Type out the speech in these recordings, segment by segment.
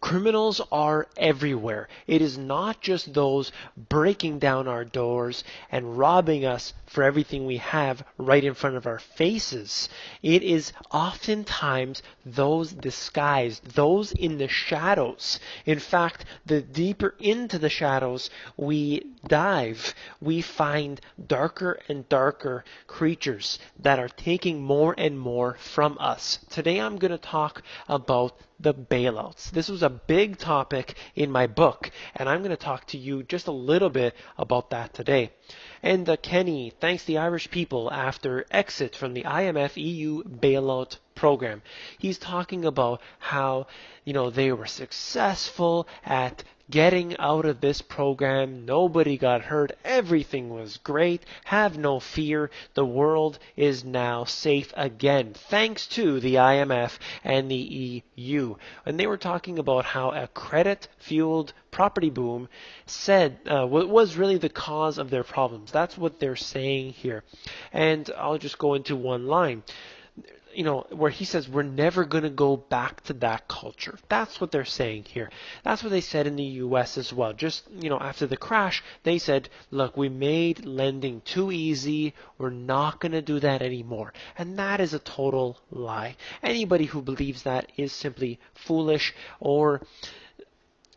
Criminals are everywhere. It is not just those breaking down our doors and robbing us for everything we have right in front of our faces. It is oftentimes those disguised, those in the shadows. In fact, the deeper into the shadows we dive, we find darker and darker creatures that are taking more and more from us. Today I'm going to talk about the bailouts. This was a big topic in my book, and I'm going to talk to you just a little bit about that today. And Kenny thanks the Irish people after exit from the IMF EU bailout program. He's talking about how, they were successful at getting out of this program. Nobody got hurt. Everything was great. Have no fear. The world is now safe again, thanks to the IMF and the EU. And they were talking about how a credit-fueled property boom was really the cause of their problems. That's what they're saying here. And I'll just go into one line. Where he says we're never going to go back to that culture. That's what they're saying here. That's what they said in the US as well. Just, after the crash, they said, look, we made lending too easy. We're not going to do that anymore. And that is a total lie. Anybody who believes that is simply foolish, or,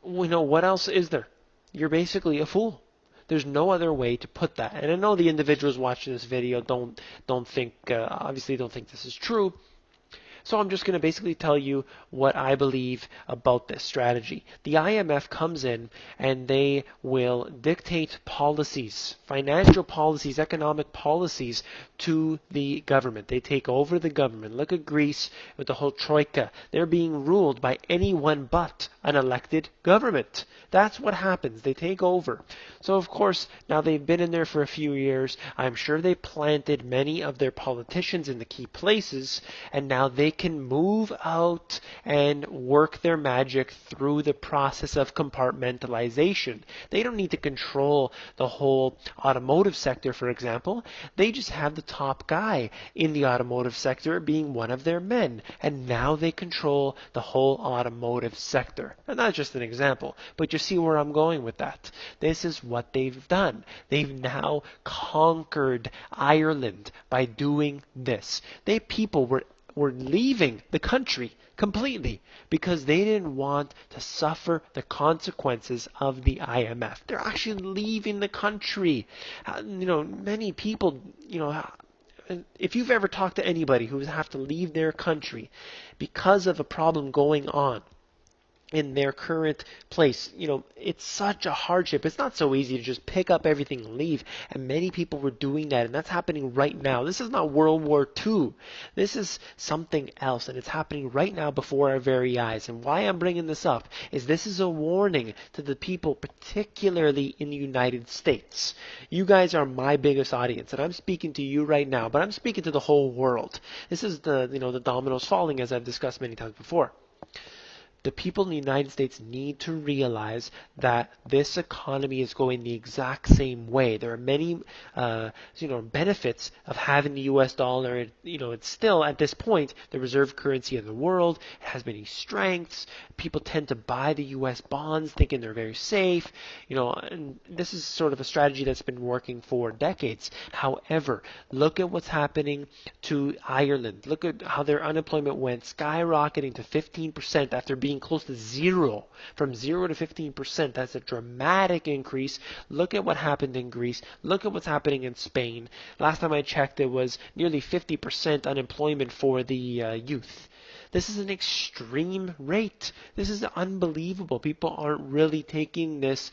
what else is there? You're basically a fool. There's no other way to put that. And I know the individuals watching this video don't think this is true. So I'm just going to basically tell you what I believe about this strategy. The IMF comes in and they will dictate policies, financial policies, economic policies to the government. They take over the government. Look at Greece with the whole troika. They're being ruled by anyone but an elected government. That's what happens. They take over. So of course, now they've been in there for a few years. I'm sure they planted many of their politicians in the key places, and now they can move out and work their magic through the process of compartmentalization. They don't need to control the whole automotive sector, for example. They just have the top guy in the automotive sector being one of their men, and now they control the whole automotive sector. And that's just an example, but you see where I'm going with that. This is what they've done. They've now conquered Ireland by doing this. People were leaving the country completely because they didn't want to suffer the consequences of the IMF. They're actually leaving the country. Many people, if you've ever talked to anybody who have to leave their country because of a problem going on in their current place, it's such a hardship. It's not so easy to just pick up everything and leave. And many people were doing that, and that's happening right now. This is not World War II. This is something else, and it's happening right now before our very eyes. And why I'm bringing this up is this is a warning to the people, particularly in the United States. You guys are my biggest audience, and I'm speaking to you right now, but I'm speaking to the whole world. This is the dominoes falling, as I've discussed many times before. The people in the United States need to realize that this economy is going the exact same way. There are many, benefits of having the U.S. dollar. It's still, at this point, the reserve currency of the world. It has many strengths. People tend to buy the U.S. bonds thinking they're very safe. And this is sort of a strategy that's been working for decades. However, look at what's happening to Ireland. Look at how their unemployment went skyrocketing to 15% after being close to zero. From 0 to 15%, that's a dramatic increase. Look at what happened in Greece. Look at what's happening in Spain. Last time I checked, it was nearly 50% unemployment for the youth. This is an extreme rate. This is unbelievable. People aren't really taking this,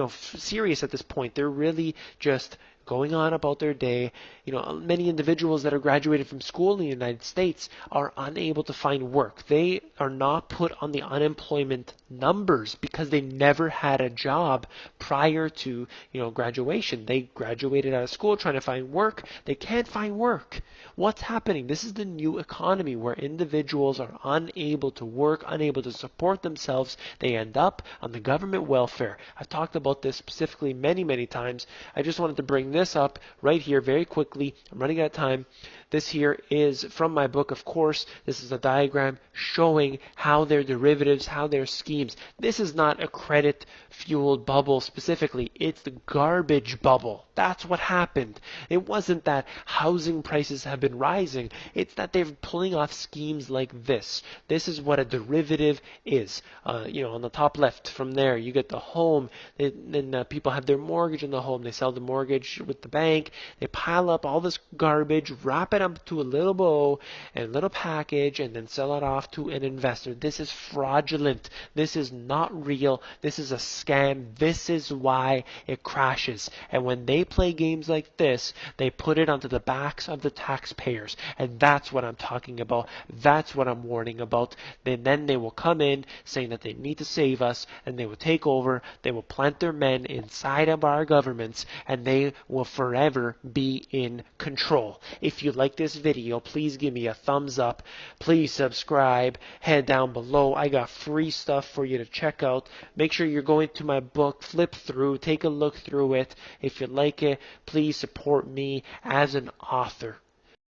serious at this point. They're really just going on about their day. Many individuals that are graduated from school in the United States are unable to find work. They are not put on the unemployment numbers because they never had a job prior to, graduation. They graduated out of school trying to find work. They can't find work. What's happening? This is the new economy where individuals are unable to work, unable to support themselves. They end up on the government welfare. I've talked about this specifically many, many times. I just wanted to bring this up right here very quickly. I'm running out of time. This here is from my book, of course. This is a diagram showing how their derivatives, how their schemes. This is not a credit-fueled bubble specifically. It's the garbage bubble. That's what happened. It wasn't that housing prices have been rising. It's that they're pulling off schemes like this. This is what a derivative is. On the top left from there, you get the home. Then people have their mortgage in the home. They sell the mortgage with the bank. They pile up all this garbage, wrap it up to a little bow and a little package, and then sell it off to an investor. This is fraudulent. This is not real. This is a scam. This is why it crashes. And when they play games like this, they put it onto the backs of the taxpayers. And that's what I'm talking about. That's what I'm warning about. Then they will come in saying that they need to save us, and they will take over. They will plant their men inside of our governments, and they will forever be in control. If you like this video, please give me a thumbs up. Please subscribe. Head down below. I got free stuff for you to check out. Make sure you're going to my book, flip through, take a look through it. If you like it, please support me as an author.